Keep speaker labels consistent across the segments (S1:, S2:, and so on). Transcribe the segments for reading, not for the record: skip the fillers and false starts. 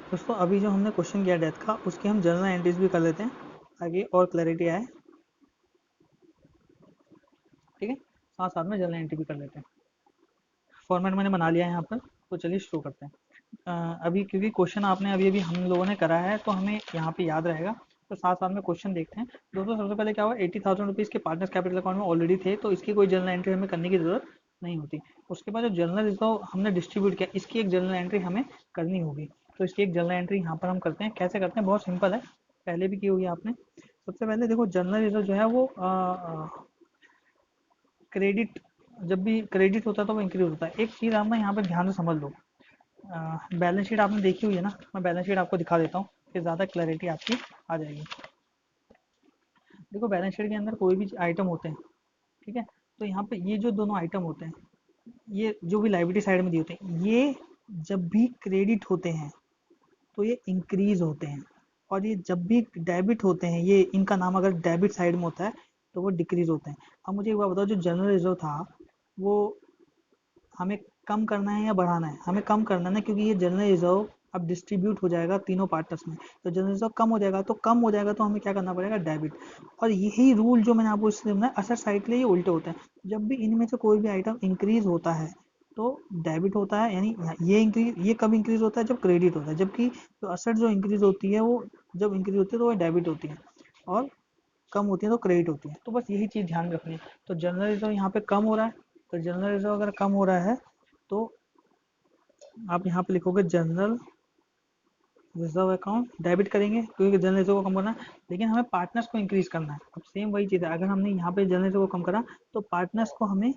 S1: दोस्तों अभी जो हमने क्वेश्चन किया डेथ का, उसकी हम जर्नल एंट्रीज भी कर लेते हैं ताकि और क्लैरिटी आए। ठीक है, साथ साथ में जर्नल एंट्री भी कर लेते हैं। फॉर्मेट मैंने बना लिया है यहाँ पर, तो चलिए शुरू करते हैं। अभी क्योंकि क्वेश्चन आपने अभी अभी हम लोगों ने करा है तो हमें यहाँ पे याद रहेगा, तो साथ साथ में क्वेश्चन देखते हैं। दोस्तों सबसे पहले क्या हुआ, 80,000 रुपीज़ के पार्टनर्स कैपिटल अकाउंट में ऑलरेडी थे, तो इसकी कोई जर्नल एंट्री हमें करने की जरूरत नहीं होती। उसके बाद जो जर्नल रिजर्व हमने डिस्ट्रीब्यूट किया, इसकी एक जर्नल एंट्री हमें करनी होगी। तो इसकी एक जर्नल एंट्री यहाँ पर हम करते हैं। कैसे करते हैं, बहुत सिंपल है, पहले भी की होगी आपने। सबसे पहले देखो, जर्नल रिजर्व जो है वो क्रेडिट, जब भी क्रेडिट होता है तो वो इंक्रीज होता है। एक चीज़ आप ना यहाँ पर ध्यान से समझ लो, बैलेंस शीट आपने देखी हुई है ना, मैं बैलेंस शीट आपको दिखा देता हूँ, फिर ज़्यादा क्लैरिटी आपकी आ जाएगी। देखो बैलेंस शीट के अंदर कोई भी आइटम होते हैं, ठीक है, तो यहाँ पे ये जो दोनों आइटम होते हैं, ये जो भी लाइबिलिटी साइड में दिए होते हैं, ये जब भी क्रेडिट होते हैं तो ये इंक्रीज होते हैं, और ये जब भी डेबिट होते हैं, ये इनका नाम अगर डेबिट साइड में होता है तो वो डिक्रीज होते हैं। अब मुझे एक बात बताओ, जो जनरल रिजर्व था वो हमें कम करना है या बढ़ाना है? हमें कम करना है ना, क्योंकि ये जनरल रिजर्व अब डिस्ट्रीब्यूट हो जाएगा तीनों पार्टनर्स में, तो जनरल रिजर्व कम हो जाएगा, तो कम हो जाएगा तो हमें क्या करना पड़ेगा, डेबिट। और यही रूल जो मैंने आपको इससे समझाया, असर साइड के लिए ये उल्टे होते हैं। जब भी इनमें से कोई भी आइटम इंक्रीज होता है तो डेबिट होता है, यानी ये इंक्रीज, ये कब इंक्रीज होता है, जब क्रेडिट होता है। जबकि जो असर जो इंक्रीज होती है वो जब इंक्रीज होती है तो वो डेबिट होती है, और कम होती है तो क्रेडिट होती है। तो बस यही चीज़ ध्यान रखनी है। तो जनरल रिजर्व यहाँ पे कम हो रहा है, तो जनरल रिजर्व अगर कम हो रहा है तो आप यहाँ पे लिखोगे जनरल रिजर्व अकाउंट, डेबिट करेंगे क्योंकि जनरल रिजर्व को कम करना है, लेकिन हमें पार्टनर्स को इंक्रीज करना है। अब सेम वही चीज़ है, अगर हमने यहाँ पे जनरल रिजर्व को कम करा तो पार्टनर्स को हमें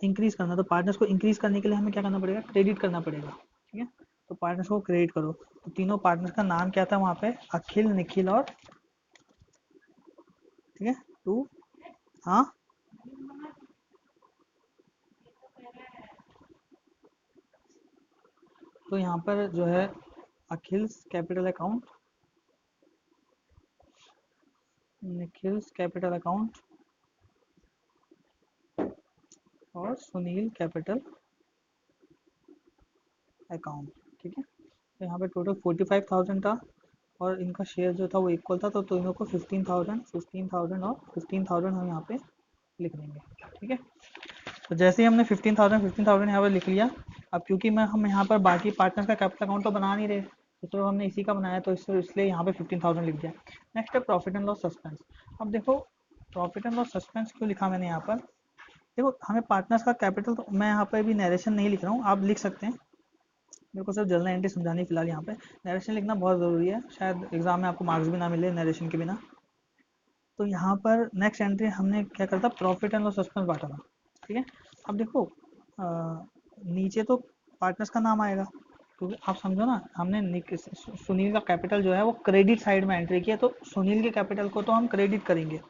S1: इंक्रीज करना है। तो पार्टनर्स को इंक्रीज करने के लिए हमें क्या करना पड़ेगा, क्रेडिट करना पड़ेगा। ठीक है, तो पार्टनर्स को क्रेडिट करो। तो तीनों पार्टनर्स का नाम क्या था वहाँ पे, अखिल, निखिल और, ठीक है, टू, हाँ, तो यहाँ पर जो है अखिल्स capital account, Nikhil's capital account और सुनील कैपिटल अकाउंट। ठीक है, तो यहाँ पे टोटल 45,000 था, और इनका शेयर जो था वो इक्वल था, तो इनको 15,000, 15,000 और 15,000 हम यहाँ पे लिख देंगे। ठीक है, तो जैसे ही हमने 15,000 15,000 यहाँ पर लिख लिया, अब क्योंकि मैं हम यहाँ पर बाकी पार्टनर्स का कैपिटल अकाउंट तो बना नहीं रहे, तो सिर्फ हमने इसी का बनाया, तो इसलिए यहाँ पे 15,000 लिख दिया। नेक्स्ट है प्रॉफिट एंड लॉस सस्पेंस। अब देखो, प्रॉफिट एंड लॉस सस्पेंस क्यों लिखा मैंने यहाँ पर, देखो हमें पार्टनर्स का कैपिटल, तो मैं यहाँ पर भी नरेशन नहीं लिख रहा हूँ, आप लिख सकते हैं, मेरे को सिर्फ जर्नल एंट्री समझानी फिलहाल। यहाँ पे नरेशन लिखना बहुत ज़रूरी है, शायद एग्जाम में आपको मार्क्स भी ना मिले नरेशन के बिना। तो यहाँ पर नेक्स्ट एंट्री हमने क्या करता, प्रॉफिट एंड लॉस सस्पेंस बांटा था। ठीक है, अब देखो नीचे तो पार्टनर्स का नाम आएगा, क्योंकि आप समझो ना, हमने सुनील का कैपिटल जो है वो क्रेडिट साइड में एंट्री किया, तो सुनील के कैपिटल को तो हम क्रेडिट करेंगे।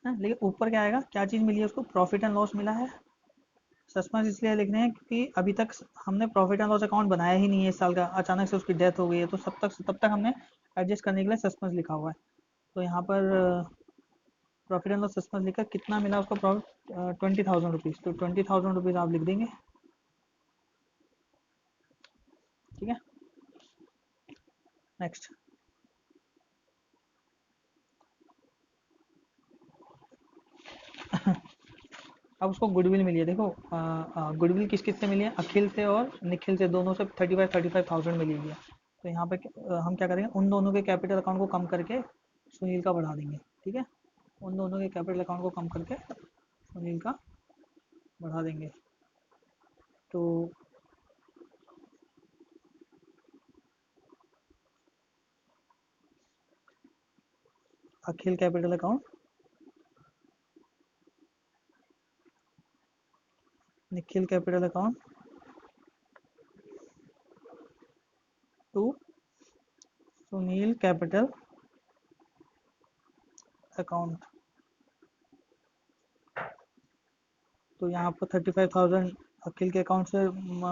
S1: है, लेकिन ऊपर क्या आएगा, क्या चीज़ मिली है उसको, प्रॉफिट एंड लॉस मिला है। सस्पेंस इसलिए लिख रहे हैं क्योंकि अभी तक हमने प्रॉफिट एंड लॉस अकाउंट बनाया ही नहीं है इस साल का, अचानक से उसकी डेथ हो गई है, तो तब तक हमने एडजस्ट करने के लिए सस्पेंस लिखा हुआ है। तो यहाँ पर प्रॉफिट एंड लॉस सस्पेंस लिखकर कितना मिला उसका प्रॉफिट, 20,000 रुपीज़, तो 20,000 रुपीज़ आप लिख देंगे। ठीक है, नेक्स्ट। अब उसको गुडविल मिली है, देखो गुडविल किस किस से मिली है, अखिल से और निखिल से, दोनों से 35,000 मिली हुई है। तो यहाँ पे हम क्या करेंगे, उन दोनों के कैपिटल अकाउंट को कम करके सुनील का बढ़ा देंगे। ठीक है, उन दोनों के कैपिटल अकाउंट को कम करके सुनील का बढ़ा देंगे। तो Akhil capital account, Nikhil capital account to Sunil capital account. तो यहाँ पर 35,000 अखिल के अकाउंट से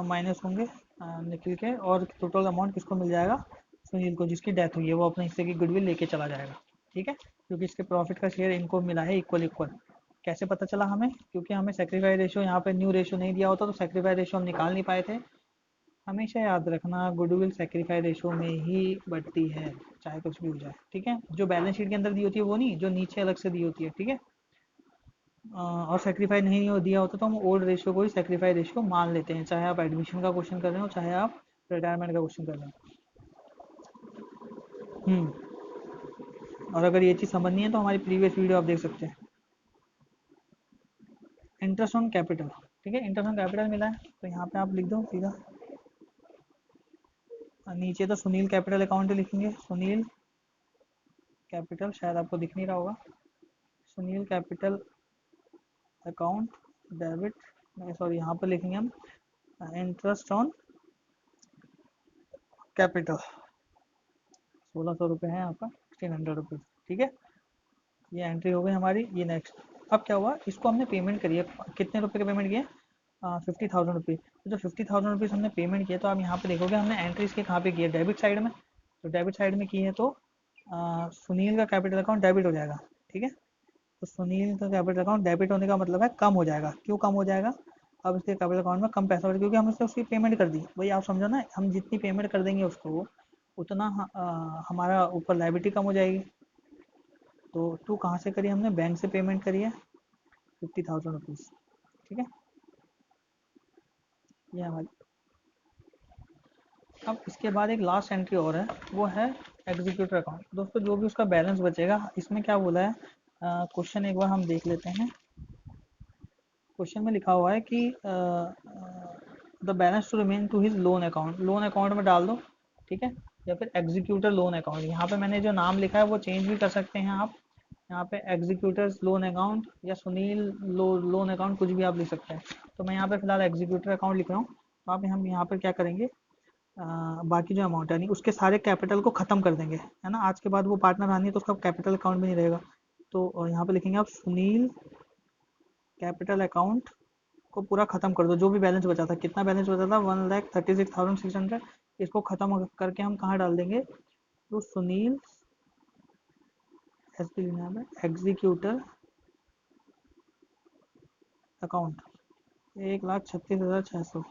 S1: माइनस होंगे निखिल के, और टोटल अमाउंट किसको मिल जाएगा, सुनील को, जिसकी डेथ हुई है, वो अपने हिस्से की गुडविल लेके चला जाएगा। ठीक है, क्योंकि इसके प्रॉफिट का शेयर इनको मिला है इक्वल इक्वल। कैसे पता चला हमें? क्योंकि हमें सेक्रीफाइस रेशियो यहाँ पे न्यू रेशियो नहीं दिया होता, तो सेक्रीफाइस रेशियो हम निकाल नहीं पाए थे। हमेशा याद रखना, गुडविल सेक्रीफाइस रेशियो में ही बढ़ती है, चाहे कुछ भी हो जाए, ठीक है। जो बैलेंस शीट के अंदर दी होती है वो नहीं, जो नीचे अलग से दी होती है, ठीक है। और सेक्रीफाइस नहीं दिया होता तो हम ओल्ड रेशियो को ही सेक्रीफाइस रेशियो मान लेते हैं, चाहे आप एडमिशन का क्वेश्चन कर रहे हो, चाहे आप रिटायरमेंट का क्वेश्चन कर रहे हो। और अगर ये चीज़ समझनी है तो हमारी प्रीवियस वीडियो आप देख सकते हैं। इंटरेस्ट ऑन कैपिटल, ठीक है, इंटरेस्ट ऑन कैपिटल मिला है, तो यहाँ पे आप लिख दो सीधा। नीचे तो सुनील कैपिटल अकाउंट लिखेंगे, सुनील कैपिटल, शायद आपको दिख नहीं रहा होगा, Sunil capital account debit, sorry यहाँ पर लिखेंगे हम इंटरेस्ट ऑन कैपिटल, 1600 रुपये है आपका, 1600 रुपीज़, ठीक है। ये एंट्री हो गई हमारी। ये नेक्स्ट, अब क्या हुआ, इसको हमने पेमेंट करी है, कितने रुपए का पेमेंट किया? 50,000 रुपीज़। तो जो 50,000 रुपीज़ हमने पेमेंट किया, तो आप यहाँ पे देखोगे हमने एंट्री इसके कहाँ पे की है? डेबिट साइड में। तो डेबिट साइड में की है तो सुनील का कैपिटल अकाउंट डेबिट हो जाएगा, ठीक है। तो सुनील का कैपिटल अकाउंट डेबिट होने का मतलब है कम हो जाएगा। क्यों कम हो जाएगा? अब इसके कैपिटल अकाउंट में कम पैसा बढ़ेगा, क्योंकि हमने उसकी पेमेंट कर दी। वही आप समझो ना, हम जितनी पेमेंट कर देंगे उसको, उतना हमारा ऊपर लायबिलिटी कम हो जाएगी। तो टू कहाँ से करी हमने? बैंक से पेमेंट करी है 50,000 रुपीज़, ठीक है। ये हमारी, अब इसके बाद एक लास्ट एंट्री और है, वो है एग्जीक्यूटर अकाउंट। दोस्तों जो भी उसका बैलेंस बचेगा, इसमें क्या बोला है, क्वेश्चन एक बार हम देख लेते हैं। क्वेश्चन में लिखा हुआ है कि the balance to remain to his loan account, loan account में डाल दो, ठीक है। या फिर एग्जीक्यूटर लोन अकाउंट, यहाँ पे मैंने जो नाम लिखा है वो चेंज भी कर सकते हैं आप। यहाँ पे एग्जीक्यूटर्स लोन अकाउंट या सुनील लोन अकाउंट, कुछ भी आप लिख सकते हैं। तो मैं यहाँ पे फिलहाल एग्जीक्यूटर अकाउंट लिख रहा हूँ। तो आप हम यहाँ पर क्या करेंगे, बाकी जो अमाउंट है नहीं, उसके सारे कैपिटल को ख़त्म कर देंगे, है ना। आज के बाद वो पार्टनर आनी है तो उसका कैपिटल अकाउंट भी नहीं रहेगा। तो यहाँ पे लिखेंगे आप सुनील कैपिटल अकाउंट को पूरा ख़त्म कर दो। जो भी बैलेंस बचा था, कितना बैलेंस बचा था? 1,36,600। इसको ख़त्म करके हम कहाँ डाल देंगे? तो सुनील एस पी लिखना है, एग्जीक्यूटर अकाउंट 1,36,600,